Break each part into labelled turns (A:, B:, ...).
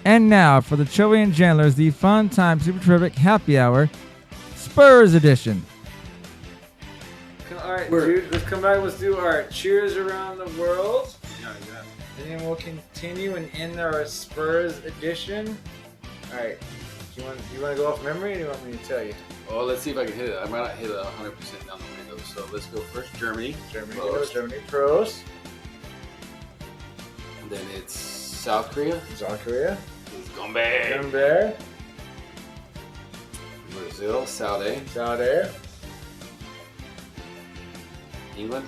A: And now for the Choey and Jandler's The Fun Time Super Terrific Happy Hour Spurs Edition.
B: All right, dude, let's come back. Let's do our cheers around the world. And then we'll continue and end our Spurs edition. All right. You want to go off memory, or do you want me to tell you?
C: Oh, let's see if I can hit it. I might not hit it 100% down the window. So let's go first. Germany.
B: Germany. Pros.
C: And then it's South Korea. It's Gombe. Brazil. Saudi. England.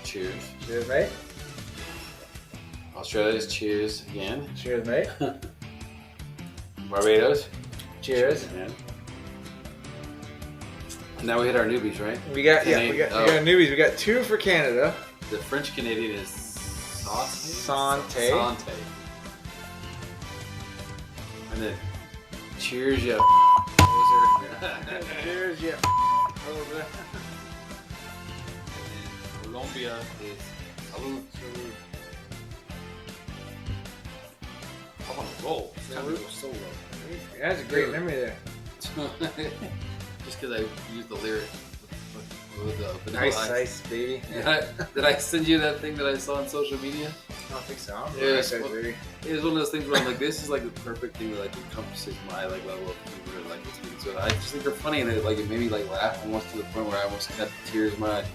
C: Cheers.
B: Cheers, mate.
C: Australia's cheers again.
B: Cheers, mate.
C: Barbados.
B: Cheers.
C: Man. Now we hit our newbies, right?
B: We got newbies. We got 2 for Canada.
C: The French Canadian is
B: Santé.
C: And then cheers, yeah.
B: Cheers, yeah.
C: And then Colombia is salud. I'm on a roll. It's time to go solo.
B: That's a great memory there.
C: Just because I used the lyric with Vanilla
B: Nice,
C: Ice.
B: baby.
C: Did I send you that thing that I saw on social media?
B: I don't think so.
C: It was one of those things where I'm like, this is like the perfect thing that like encompasses my like level of humor, like this thing. So I just think they're funny, and it made me like laugh almost to the point where I almost had tears in my eyes.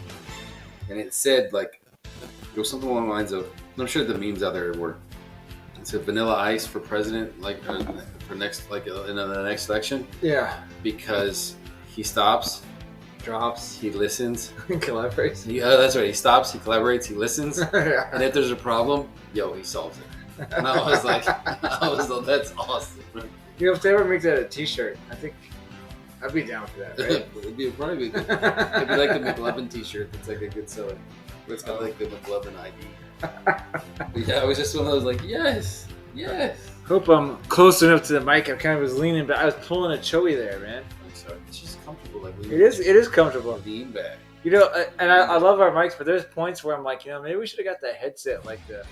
C: And it said like, it was something along the lines of, I'm sure the memes out there were. It said Vanilla Ice for president, like for next, like in the next election.
B: Yeah.
C: Because he stops,
B: drops,
C: he listens,
B: collaborates.
C: That's right. He stops, he collaborates, he listens,
B: Yeah.
C: and if there's a problem, he solves it. And I was like, that's awesome.
B: You know, if they ever make that a T-shirt, I think I'd be down for that. Right?
C: It'd probably be good. It'd be like the McLovin T-shirt. It's like a good seller. It's got like the McLovin ID. Yeah, it was just one of those like, yes.
B: Hope I'm close enough to the mic. I kind of was leaning back. I was pulling a Choey there, man.
C: I'm sorry. It's just comfortable. Like
B: it is comfortable.
C: Lean back.
B: You know, and I love our mics, but there's points where I'm like, maybe we should have got that headset like the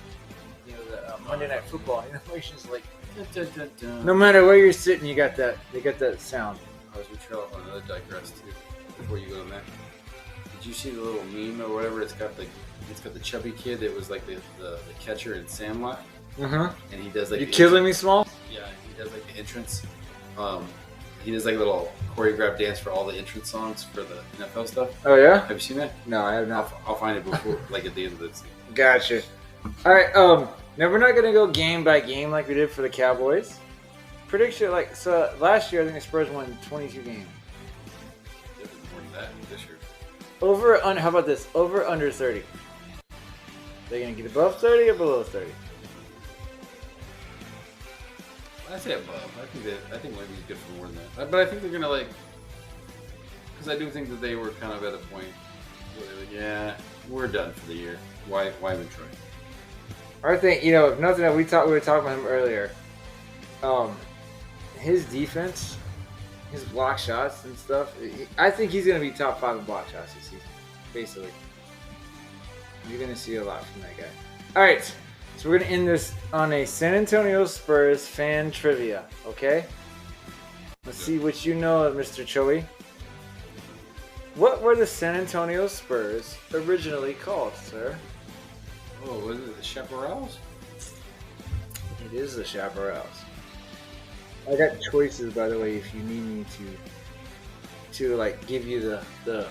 B: Monday Night Football. We should just like, no matter where you're sitting, you got that. They got that sound.
C: As we trail off on another digress too, before you go to that. Did you see the little meme or whatever? It's got the chubby kid that was like the catcher in Sandlot.
B: And
C: he does like.
B: You killing me, Small?
C: Yeah, he does like the entrance. He does like a little choreographed dance for all the entrance songs for the NFL stuff.
B: Oh yeah?
C: Have you seen that?
B: No, I have not.
C: I'll find it before, like at the end of this.
B: Gotcha. All right. Now we're not gonna go game by game like we did for the Cowboys. Prediction, so last year I think the Spurs won 22 games.
C: More than that this year.
B: How about this? Over under 30. They're gonna get above 30 or below 30?
C: I say above. I think maybe it's good for more than that. But I think they're gonna because I do think that they were kind of at a point where they're like, yeah, we're done for the year. Why even try?
B: I think if nothing else, we were talking about him earlier. His defense, his block shots and stuff. I think he's gonna be top 5 in block shots this season. Basically, you're gonna see a lot from that guy. All right. So we're going to end this on a San Antonio Spurs fan trivia, okay? Let's see what you know of Mr. Choey. What were the San Antonio Spurs originally called, sir?
C: Oh, was it the Chaparrals?
B: It is the Chaparrals. I got choices, by the way, if you need me to give you the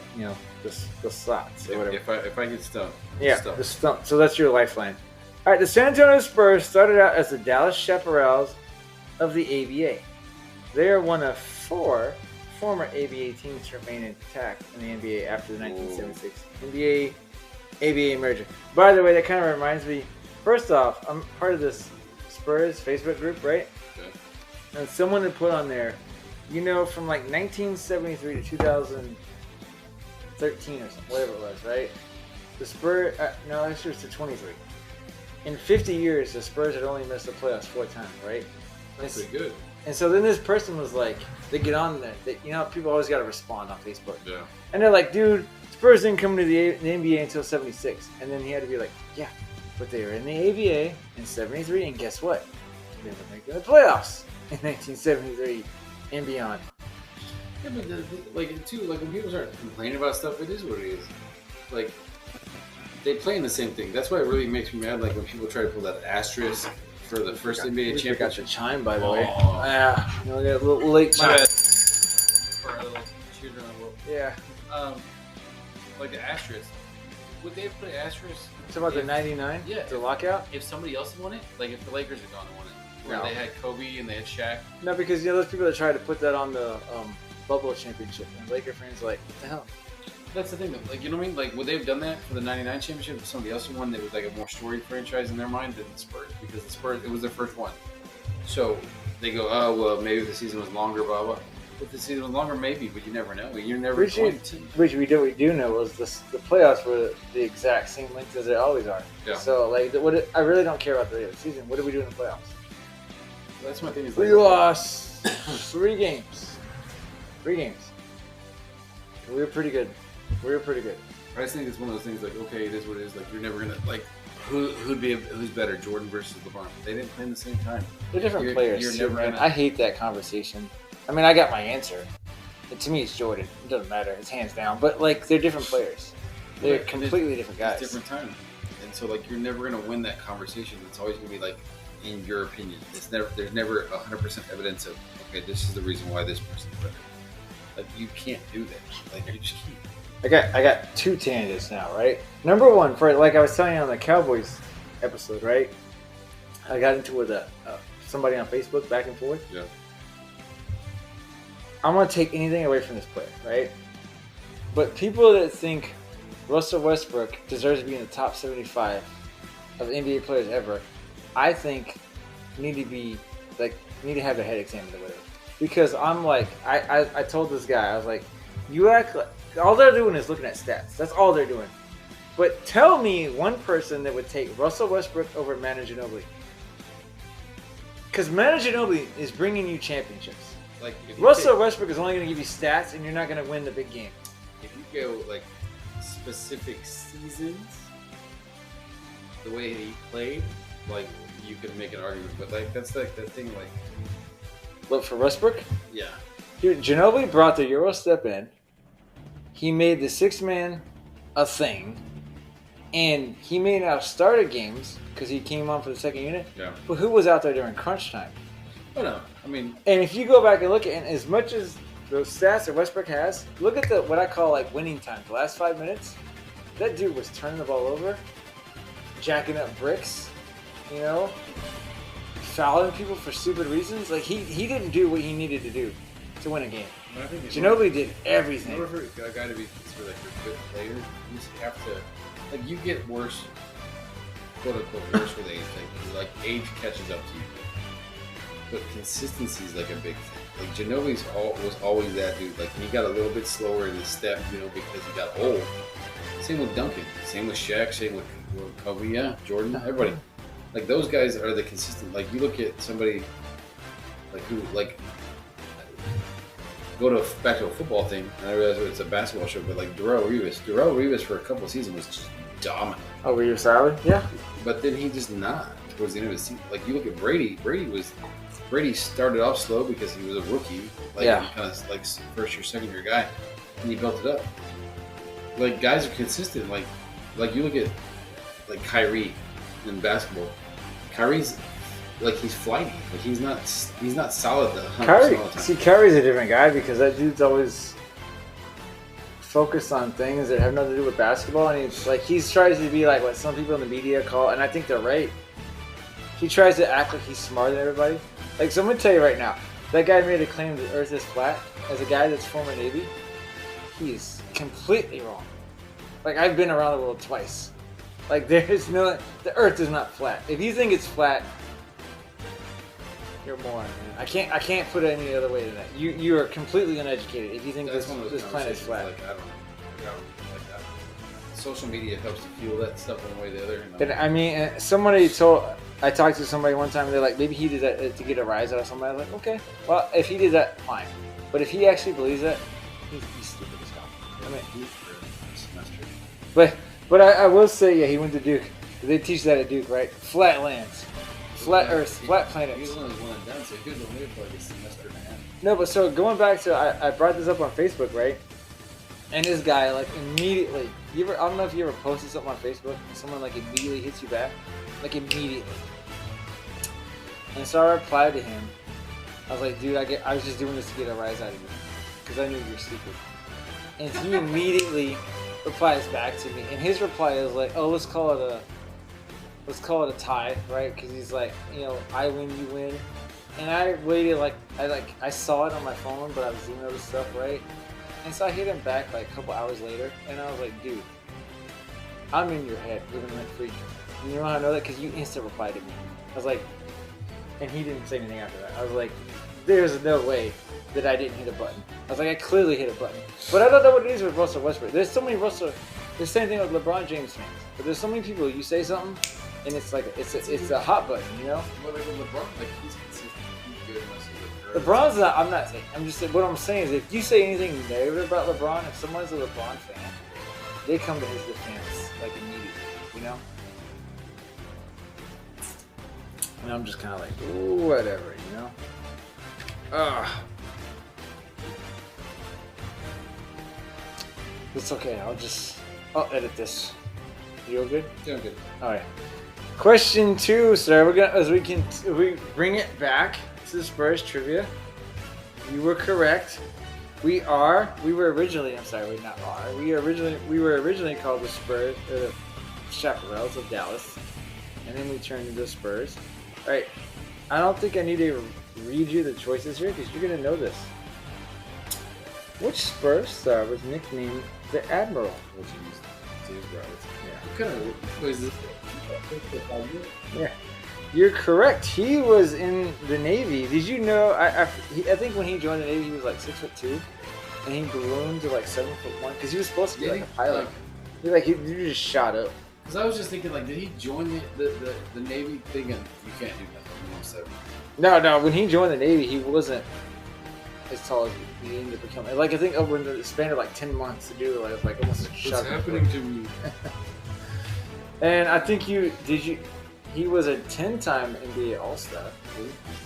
B: slots or whatever.
C: If I get stumped.
B: Yeah, the stump. So that's your lifeline. All right, the San Antonio Spurs started out as the Dallas Chaparrals of the ABA. They are one of 4 former ABA teams to remain intact in the NBA after the 1976 NBA-ABA merger. By the way, that kind of reminds me, first off, I'm part of this Spurs Facebook group, right?
C: Okay.
B: And someone had put on there, from 1973 to 2013 or something, whatever it was, right? The Spurs, this year's to 23. In 50 years, the Spurs had only missed the playoffs 4 times, right?
C: That's pretty good.
B: And so then this person was like, they get on there. People always got to respond on Facebook.
C: Yeah.
B: And they're like, dude, Spurs didn't come to the NBA until 76. And then he had to be like, yeah, but they were in the ABA in 73, and guess what? they were making the playoffs in 1973 and beyond.
C: Yeah, but too, like when people start complaining about stuff, it is what it is. Like they play in the same thing. That's why it really makes me mad. Like when people try to pull that asterisk for the first NBA
B: Got
C: championship.
B: the chime, by the way.
C: Oh.
B: Yeah, you know, we got a little late
C: My
B: chime.
C: bad. For our little children on the world.
B: Yeah.
C: Like the asterisk. Would they have put an asterisk?
B: So about the 99?
C: Yeah.
B: The lockout?
C: If somebody else had won it, like if the Lakers had gone and won it, where
B: No.
C: they had Kobe and they had Shaq.
B: No, because you know those people that try to put that on the bubble championship, and Laker fans are like, what the hell?
C: That's the thing, though. Like, you know what I mean? Like, would they have done that for the '99 championship if somebody else had won that was like a more storied franchise in their mind than the Spurs? Because the Spurs, it was their first one. So they go, oh well, maybe the season was longer, blah blah. If the season was longer, maybe, but you never know. You're never going to.
B: Which we do know was the playoffs were the exact same length as they always are.
C: Yeah.
B: So like, I really don't care about the regular season. What did we do in the playoffs?
C: That's my thing. Is
B: We lost 3 games. 3 games. We were pretty good.
C: I just think it's one of those things. Like, okay, it is what it is. Like, you're never gonna like who's better, Jordan versus LeBron. They didn't play in the same time.
B: They're different
C: You're
B: players.
C: never gonna.
B: I hate that conversation. I mean, I got my answer. And to me, it's Jordan. It doesn't matter. It's hands down. But like, they're different players. They're
C: Yeah,
B: completely different guys.
C: It's different time, and so like you're never gonna win that conversation. It's always gonna be like, in your opinion. It's never. There's never 100% evidence of okay, this is the reason why this person's better. Like you can't do that. Like you just can't.
B: I got 2 candidates now, right? Number 1, for like I was telling you on the Cowboys episode, right? I got into it with somebody on Facebook, back and forth.
C: Yeah.
B: I'm gonna take anything away from this player, right? But people that think Russell Westbrook deserves to be in the top 75 of NBA players ever, I think need to have their head examined or whatever. Because I'm like, I told this guy, I was like, you act like all they're doing is looking at stats. That's all they're doing. But tell me one person that would take Russell Westbrook over Manu Ginobili. Because Manu Ginobili is bringing you championships.
C: Like if
B: Russell Westbrook is only going to give you stats, and you're not going to win the big game.
C: if you go like specific seasons, the way he played, like you could make an argument. But like that's like that thing. Like
B: Look for Westbrook.
C: yeah,
B: Dude, Ginobili brought the Euro step in. He made the 6-man a thing. And he may not have started games because he came on for the second unit.
C: yeah.
B: But who was out there during crunch time?
C: Oh no, I mean
B: And if you go back and look at, and as much as those stats that Westbrook has, look at the what I call like winning time. The last 5 minutes, that dude was turning the ball over, jacking up bricks, you know, fouling people for stupid reasons. Like he didn't do what he needed to do to win a game.
C: I think
B: Ginobili did
C: in
B: everything.
C: order for a guy to be considered like a good player, you just have to like you get worse, quote unquote worse with age. Like age catches up to you. But consistency is like a big thing. Like Ginobili's was always that dude. Like he got a little bit slower in his step, you know, because he got old. Same with Duncan. Same with Shaq. Same with Kobe. Yeah, Jordan. Everybody. Like those guys are the consistent. Like you look at somebody like who like go to back to a football thing. And I realize it's a basketball show, but like Darrell Rivas for a couple of seasons was just dominant.
B: Oh, were you solid? Yeah.
C: But then he just not towards the end of the season. Like you look at Brady. Brady started off slow because he was a rookie, like kind of like first year, second year guy, and he built it up. Like guys are consistent. Like you look at like Kyrie in basketball. Kyrie's like he's flighty. Like he's not solid the 100% all the time.
B: Kyrie's a different guy because that dude's always focused on things that have nothing to do with basketball, and he tries to be like what some people in the media call, and I think they're right. He tries to act like he's smarter than everybody. Like, so I'm going to tell you right now, that guy made a claim that Earth is flat. As a guy that's former Navy, he is completely wrong. Like, I've been around the world twice. Like, the Earth is not flat. If you think it's flat, you're a moron, man. I can't put it any other way than that. You are completely uneducated if you think this planet is flat.
C: Like, I don't know. Like that. Social media helps to fuel that stuff one way or the other.
B: And I mean, I talked to somebody one time, and they're like, maybe he did that to get a rise out of somebody. I was like, okay, well, if he did that, fine. But if he actually believes that, he's stupid as hell. I mean, but I will say, yeah, he went to Duke. They teach that at Duke, right? Flat lands. flat Earth, flat
C: He
B: planets.
C: was only one and done, so he was only there for like a semester and a half.
B: No, but so going back to, I brought this up on Facebook, right? And this guy, like, immediately, I don't know if you ever posted something on Facebook, and someone, like, immediately hits you back. Like, immediately. And so I replied to him. I was like, dude, I was just doing this to get a rise out of you. Because I knew you were stupid. And he immediately replies back to me. And his reply is like, oh, let's call it a tie, right? Because he's like, you know, I win, you win. And I waited, I saw it on my phone, but I was doing other stuff, right? And so I hit him back like a couple hours later, and I was like, dude, I'm in your head, living rent free. And you know how I know that? Because you instant replied to me. I was like, and he didn't say anything after that. I was like, there's no way that I didn't hit a button. I was like, I clearly hit a button. But I don't know what it is with Russell Westbrook. There's so many the same thing with LeBron James fans. But there's so many people, you say something, and it's like, it's a hot button, you know?
C: Well, like with LeBron, like he's consistent. He's good unless he's a
B: LeBron's not. I'm just saying. What I'm saying is, if you say anything negative about LeBron, if someone's a LeBron fan, they come to his defense like immediately. You know. And I'm just kind of like, ooh, whatever. You know. Ugh. It's okay. I'll edit this. You all good?
C: Doing good.
B: All right. Question 2, sir. We bring it back to the Spurs trivia. You were correct. We were originally called the Spurs, the Chaparrals of Dallas, and then we turned into the Spurs. All right. I don't think I need to read you the choices here because you're gonna know this. Which Spurs star was nicknamed the Admiral?
C: What kind of was this?
B: Yeah, you're correct. He was in the Navy. Did you know? I think when he joined the Navy, he was like 6'2", and he ballooned to like 7'1" because he was supposed to be like a pilot. He just shot up.
C: Because I was just thinking, like, did he join the Navy thing? And you can't do nothing.
B: No. When he joined the Navy, he wasn't as tall as he ended up becoming. Like I think over the span of like 10 months to do like almost a shot.
C: What's happening to me?
B: And I think he was a 10-time NBA All-Star.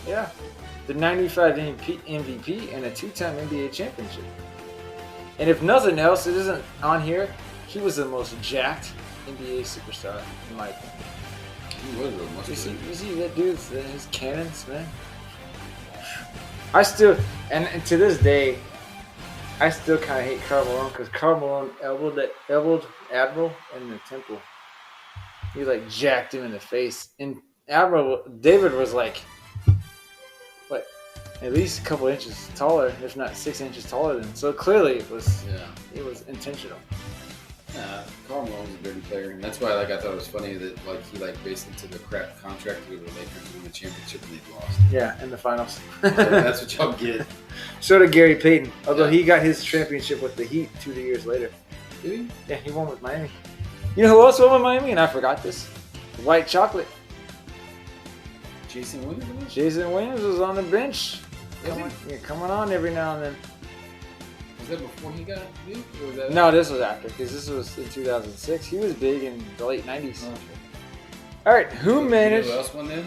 B: Yeah. The 95 MVP and a 2-time NBA championship. And if nothing else, it isn't on here, he was the most jacked NBA superstar, in my opinion.
C: He was real muscular.
B: You see that dude, his cannons, man? I still, and to this day, I still kind of hate Karl Malone because Karl Malone elbowed Admiral in the temple. He like jacked him in the face. And David was like, what, at least a couple inches taller, if not 6 inches taller than him. So clearly it was intentional.
C: Nah, Karl Malone's a dirty player, and that's why I thought it was funny that he basically took a crap contract with the Lakers to win the championship and they lost.
B: Yeah, in the finals.
C: That's what y'all get.
B: So did Gary Payton, although he got his championship with the Heat 2 years later.
C: Did he?
B: Yeah, he won with Miami. You know who else won with Miami? And I forgot this. White Chocolate.
C: Jason Williams?
B: Jason Williams was on the bench. Coming on every now and then.
C: Was that before he got big? Or was that
B: No, this was after, because this was in 2006. He was big in the late 90s.
C: Oh, okay.
B: All right, who managed...
C: You know who else won then?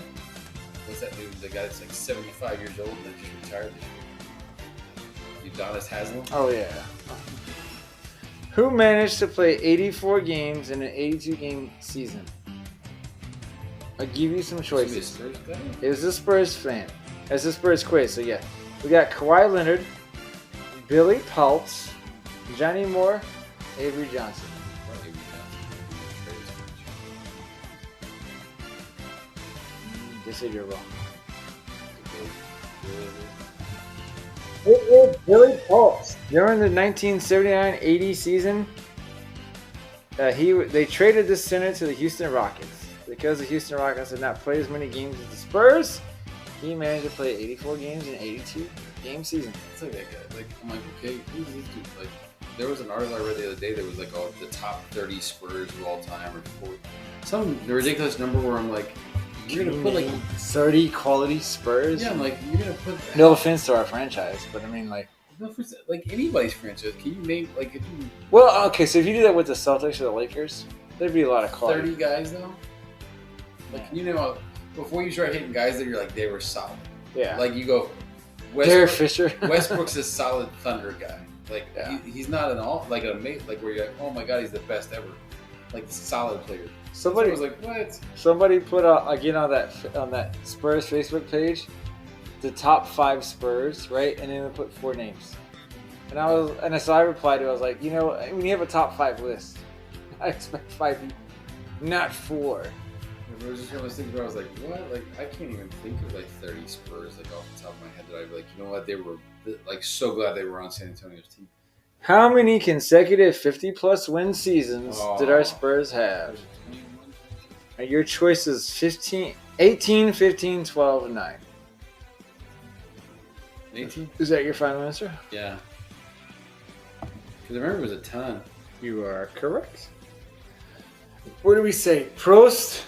C: What's that dude? The guy that's like 75 years old that just retired this year. Udonis Haslem?
B: Oh, yeah. Who managed to play 84 games in an 82-game season? I'll give you some choices. It was a Spurs fan. It's a Spurs quiz, so yeah. We got Kawhi Leonard, Billy Pultz, Johnny Moore, Avery Johnson. They said you're wrong. It is Billy Pultz. During the 1979-80 season, they traded this center to the Houston Rockets. Because the Houston Rockets had not played as many games as the Spurs, he managed to play 84 games in an 82-game season.
C: It's like that guy. I'm like, okay, who's this dude? There was an article I read the other day that was all the top 30 Spurs of all time, or some ridiculous number where I'm like, you're gonna put
B: 30 quality Spurs.
C: Yeah, I'm like, you're gonna put.
B: No offense to our franchise, but I mean,
C: no offense, anybody's franchise. Can you name if you?
B: Well, okay, so if you do that with the Celtics or the Lakers, there'd be a lot of quality.
C: 30 guys though. Can you name before you start hitting guys that you're like they were solid.
B: Yeah.
C: Like you go,
B: Derek Fisher.
C: Westbrook's a solid Thunder guy. Like
B: Yeah.
C: he's not an all like a mate like where you're like, oh my god, he's the best ever. Like solid player.
B: Somebody
C: was like, what?
B: Somebody put out again on that Spurs Facebook page, the top 5 Spurs, right? And then they put 4 names. So I replied to it, I was like, when you have a top 5 list, I expect 5 people, not 4.
C: It was just one of those things where I was like, what? Like I can't even think of like 30 Spurs like off the top of my head that I'd be like, you know what? They were like so glad they were on San Antonio's team.
B: How many consecutive 50-plus win seasons did our Spurs have? And your choice is 18, 15, 12, and 9.
C: 18?
B: Is that your final answer?
C: Yeah. Because I remember it was a ton.
B: You are correct. What do we say? Prost.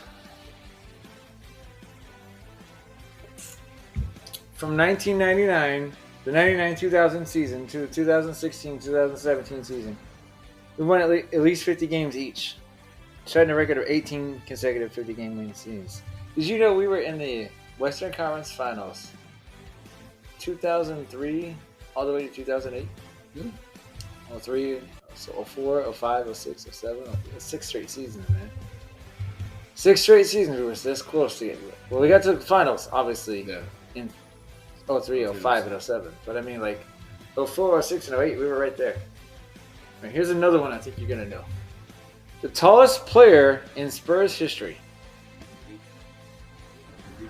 B: From 1999, the 99-2000 season to the 2016-2017 season, we won at least 50 games each. Setting a record of 18 consecutive 50-game winning seasons. Did you know we were in the Western Conference Finals 2003 all the way to 2008?
C: Mm-hmm.
B: 03, so 04, 05, 06, 07, 6 straight seasons, man. 6 straight seasons we were this close to it. Well, we got to the finals, obviously, in 03, 05, and 07. But I mean, like, 04, 06, and 08, we were right there. Right, here's another one I think you're going to know. The tallest player in Spurs history.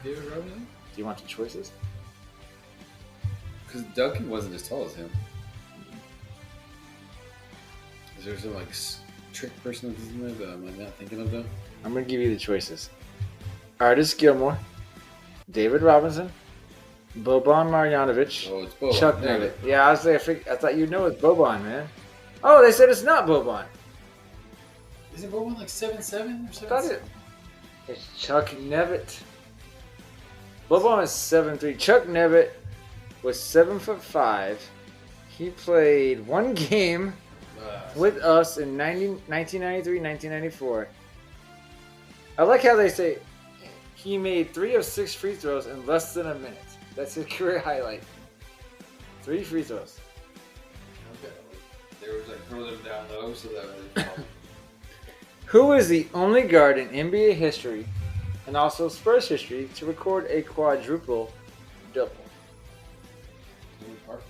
C: David Robinson?
B: Do you want the choices?
C: Because Duncan wasn't as tall as him. Is there some like trick person that's in there that I'm not thinking of though?
B: I'm going to give you the choices. Artis Gilmore, David Robinson, Boban Marjanovic,
C: Oh, it's Boban.
B: Chuck Nevitt. Yeah, I thought you'd know it's Boban, man. Oh, they said it's not Boban.
C: Isn't Boban like 7'7" or something?
B: Got it. It's Chuck Nevitt. Boban is 7'3". Chuck Nevitt was 7'5". He played one game with us in 1993, 1994. I like how they say he made 3 of 6 free throws in less than a minute. That's his career highlight. 3 free throws.
C: Okay. They were like throwing them down low so that was
B: Who is the only guard in NBA history and also Spurs history to record a quadruple double?
C: Parker?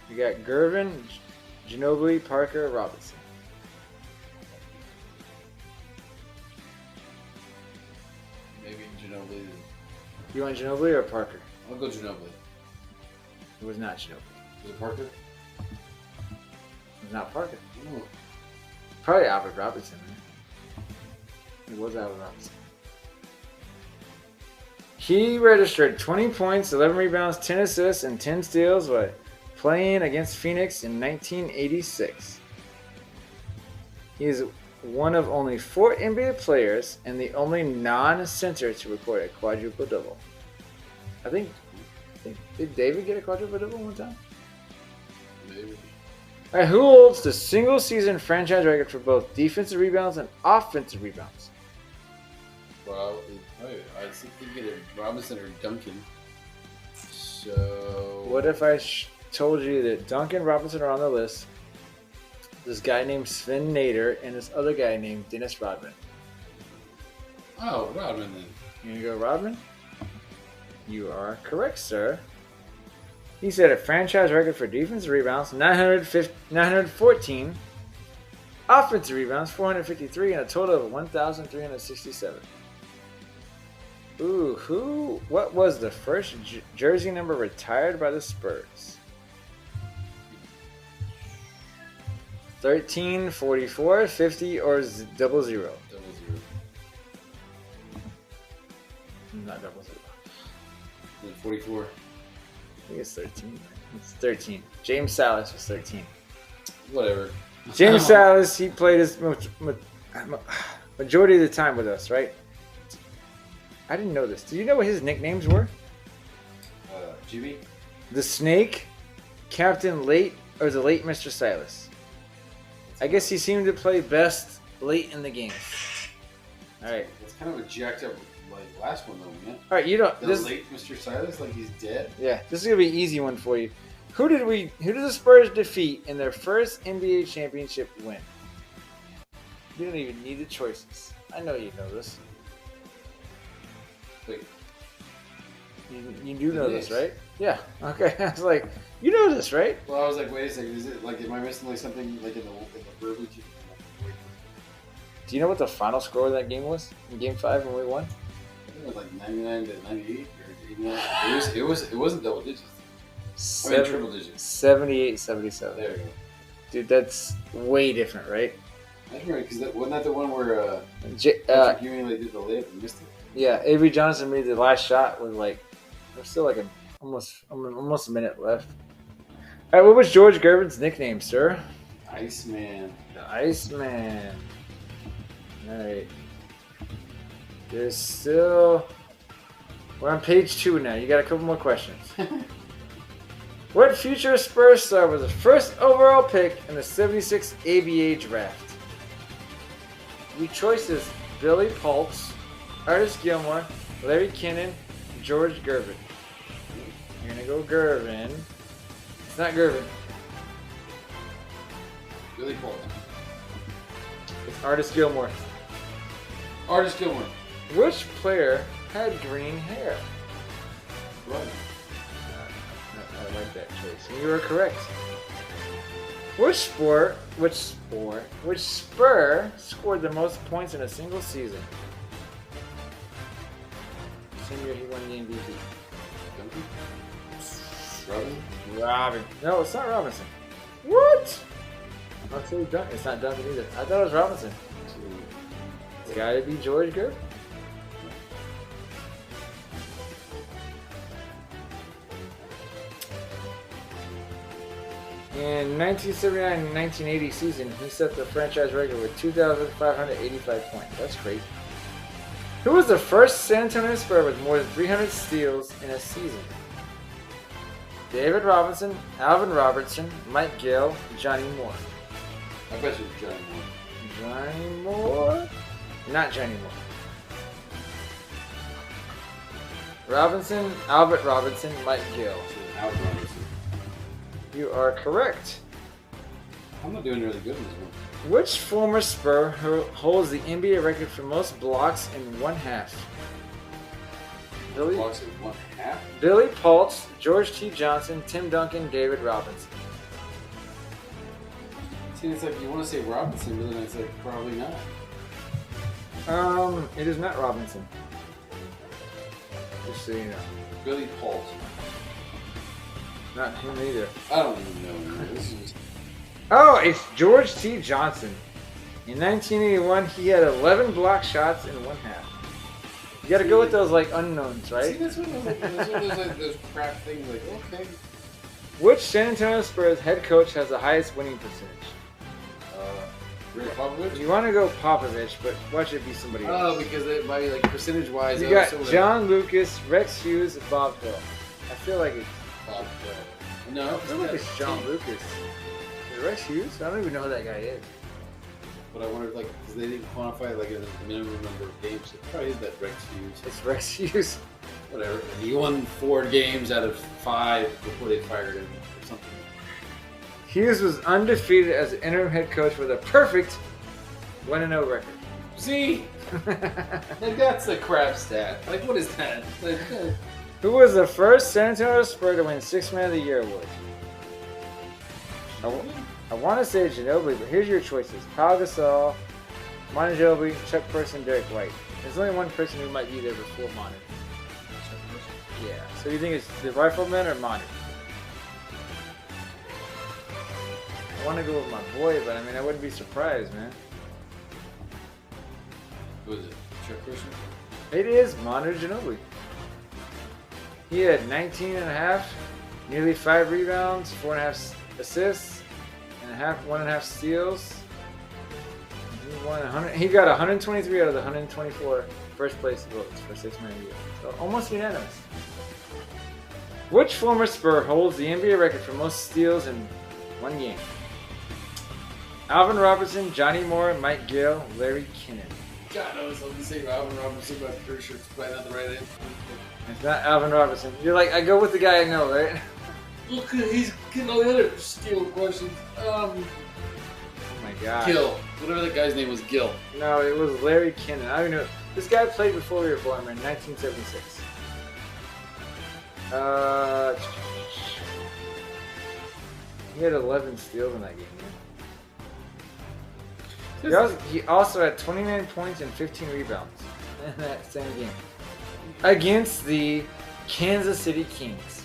B: You got Gervin, Ginobili, Parker, Robinson.
C: Maybe Ginobili.
B: You want Ginobili or Parker?
C: I'll go Ginobili.
B: It was not Ginobili.
C: Was it Parker?
B: It was not Parker.
C: Oh.
B: Probably Albert Robinson, man. It was Albert Robinson. He registered 20 points, 11 rebounds, 10 assists, and 10 steals while playing against Phoenix in 1986. He is one of only 4 NBA players and the only non-center to record a quadruple double. I think did David get a quadruple double one time?
C: Maybe.
B: All right, who holds the single season franchise record for both defensive rebounds and offensive rebounds?
C: Well, I think either Robinson or Duncan. So.
B: What if I told you that Duncan Robinson are on the list? This guy named Sven Nader and this other guy named Dennis Rodman.
C: Oh, Rodman then.
B: You gonna go Rodman? You are correct, sir. He set a franchise record for defensive rebounds, 914, offensive rebounds, 453, and a total of 1,367. Ooh, what was the first jersey number retired by the Spurs? 13, 44, 50, or 00?
C: 00.
B: Not 00.
C: 44.
B: I think it's 13. It's 13. James Salas was 13.
C: Whatever.
B: James Salas, he played his majority of the time with us, right? I didn't know this. Did you know what his nicknames were?
C: Jimmy?
B: The Snake, Captain Late, or the Late Mr. Silas? I guess he seemed to play best late in the game. All right.
C: It's kind of a jacked up last one though, man.
B: All right, you don't.
C: The
B: This,
C: late Mr. Silas, like he's dead.
B: yeah, this is gonna be an easy one for you. Who did the Spurs defeat in their first NBA championship win? You don't even need the choices. I know you know this.
C: Wait,
B: You do know
C: Knicks.
B: this, right? Yeah. Okay. I was like, you know this, right?
C: well, I was like, wait a second, is it like, am I missing like something like in the verbiage?
B: Do you know what the final score of that game was in Game 5 when we won?
C: I think it was like 99 to 98 or 89. It wasn't double digits. I mean triple digits.
B: 78-77.
C: There you go.
B: Dude, that's way different, right?
C: I remember because wasn't that the one where
B: Patrick
C: Ewing like did the layup and missed it?
B: Yeah, Avery Johnson made the last shot with like there's still like almost a minute left. All right, what was George Gervin's nickname, sir?
C: Iceman.
B: The Iceman. All right. There's still. We're on page 2 now. You got a couple more questions. What future Spurs star was the first overall pick in the '76 ABA draft? Your choices: Billy Pultz, Artis Gilmore, Larry Kinnan, George Gervin. You're gonna go Gervin. It's not Gervin.
C: Billy Paul.
B: It's Artis Gilmore.
C: Artis Gilmore.
B: Which player had green hair?
C: Right.
B: I like that choice. And you are correct. Which Spur scored the most points in a single season? Same year he won the MVP.
C: Duncan? Robin?
B: Robin. No, it's not Robinson. What? I'll tell you Duncan. It's not Duncan either. I thought it was Robinson. It's gotta be George Gervin. In 1979-1980 season, he set the franchise record with 2,585 points. That's great. Who was the first San Antonio Spur with more than 300 steals in a season? David Robinson, Alvin Robertson, Mike Gill, Johnny Moore.
C: I bet you it's Johnny Moore.
B: Johnny Moore? Not Johnny Moore. Robinson, Albert Robinson, Mike Gill.
C: Albert Robinson.
B: You are correct.
C: I'm not doing really good in this one.
B: Which former Spur holds the NBA record for most blocks in one half? Billy
C: Blocks in one half?
B: Billy Pultz, George T. Johnson, Tim Duncan, David Robinson.
C: See, it's like you want to say Robinson, but then it's like probably not.
B: It is not Robinson. Just so you know.
C: Billy Paul.
B: Not him either.
C: I don't even know. Man. This is just...
B: Oh, it's George T. Johnson. In 1981, he had 11 block shots in one half. You gotta go with those like unknowns,
C: See,
B: right?
C: that's one of those crap things. Like, okay.
B: Which San Antonio Spurs head coach has the highest winning percentage?
C: Rick Popovich?
B: You want to go Popovich, but watch it be somebody
C: Oh,
B: else.
C: because it might be like percentage-wise.
B: You got John Lucas, Rex Hughes, and Bob Hill. I feel like it's
C: Bob No,
B: I feel like it's John Lucas. Is it Rex Hughes? I don't even know who that guy is.
C: But I wonder, like, because they didn't quantify like a minimum number of games. It probably is that Rex Hughes.
B: It's Rex Hughes.
C: Whatever. And he won 4 games out of 5 before they fired him or something.
B: Hughes was undefeated as an interim head coach with a perfect 1-0 record.
C: See? Like, that's a crap stat. Like, what is that? Like,
B: Who was the first San Antonio Spur to win 6th Man of the Year award? I want to say Ginobili, but here's your choices. Pau Gasol, Monty Ginobili, Chuck Person, Derek White. There's only one person who might be there before Monty. Yeah. So you think it's the Rifleman or Monty? I want to go with my boy, but I mean, I wouldn't be surprised, man.
C: who is it? Chuck Person?
B: It is Monty Ginobili. He had 19 and a half, nearly 5 rebounds, 4.5 assists, and 1.5 steals. He got 123 out of the 124 first place votes for 6th Man of the Year. So almost unanimous. Which former Spur holds the NBA record for most steals in one game? Alvin Robertson, Johnny Moore, Mike Gill, Larry Kinnan.
C: God, I was going to say Alvin Robinson, but I'm pretty sure it's probably not the right end.
B: It's not Alvin Robinson. You're like, I go with the guy I know, right?
C: Look, he's getting all the other steel questions.
B: Oh my God.
C: Gill. Whatever that guy's name was, Gill.
B: No, it was Larry Kennan. I don't even know. This guy played before we were born, man. 1976. He had 11 steals in that game, man. He also had 29 points and 15 rebounds in that same game against the Kansas City Kings.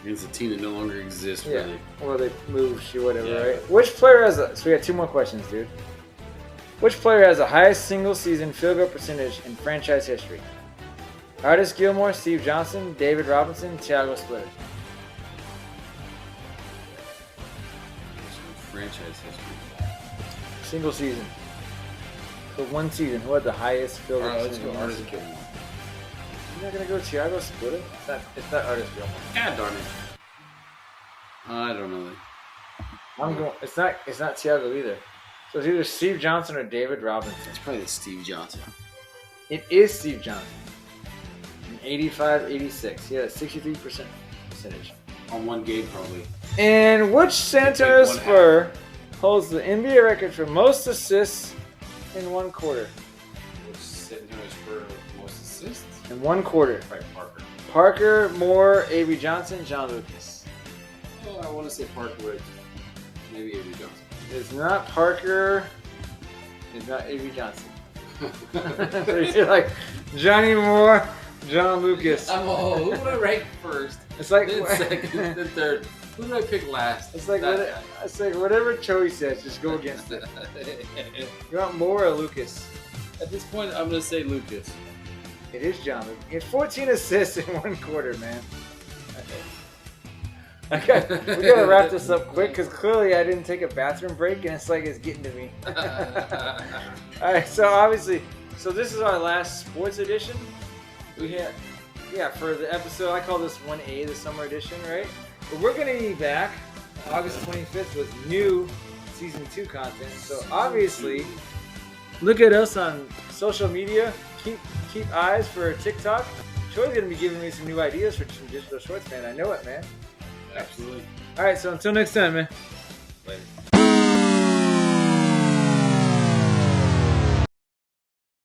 C: Against a team that no longer exists,
B: Yeah.
C: really.
B: Well, they moved or whatever,
C: Yeah.
B: right? Which player has so we got 2 more questions, dude. Which player has the highest single-season field goal percentage in franchise history? Artis Gilmore, Steve Johnson, David Robinson, Thiago Splitter.
C: Franchise history.
B: Single season. So one season, who had the highest field goal
C: Alright, let's
B: percentage?
C: go Artis Gilmore.
B: You're not gonna go Thiago Splitter? It's not Artis Gilmore.
C: God darn it. I don't know.
B: I'm going. It's not Thiago either. So it's either Steve Johnson or David Robinson.
C: It's probably the Steve Johnson.
B: It is Steve Johnson. In 85-86, he had a 63% percentage.
C: On one game, probably.
B: And which San Antonio
C: one
B: Spur holds the NBA record for most assists in one quarter?
C: Which San Antonio Spurs most assists?
B: In one quarter.
C: Probably Parker.
B: Parker, Moore, Avery Johnson, John Lucas.
C: Oh, I want to say Parker, but maybe Avery Johnson.
B: It's not Parker. It's not Avery Johnson. So you're like Johnny Moore, John Lucas.
C: Who would I rank first?
B: It's like
C: Then second, then third. Who did I pick last?
B: it's like
C: That
B: whatever Choey says, just go against it.
C: guy.
B: You want Moore or Lucas?
C: At this point, I'm gonna say Lucas.
B: It is John Lucas. He had 14 assists in one quarter, man. Okay, we gotta wrap this up quick because clearly I didn't take a bathroom break and it's like it's getting to me. All right, so this is our last sports edition. We had, for the episode, I call this 1A, the summer edition, right? But we're gonna be back August 25th with new season 2 content. So obviously, look at us on social media. Keep eyes for TikTok. Choey's gonna be giving me some new ideas for some digital shorts, man. I know it, man.
C: Absolutely.
B: All right, so until next time, man.
C: Later.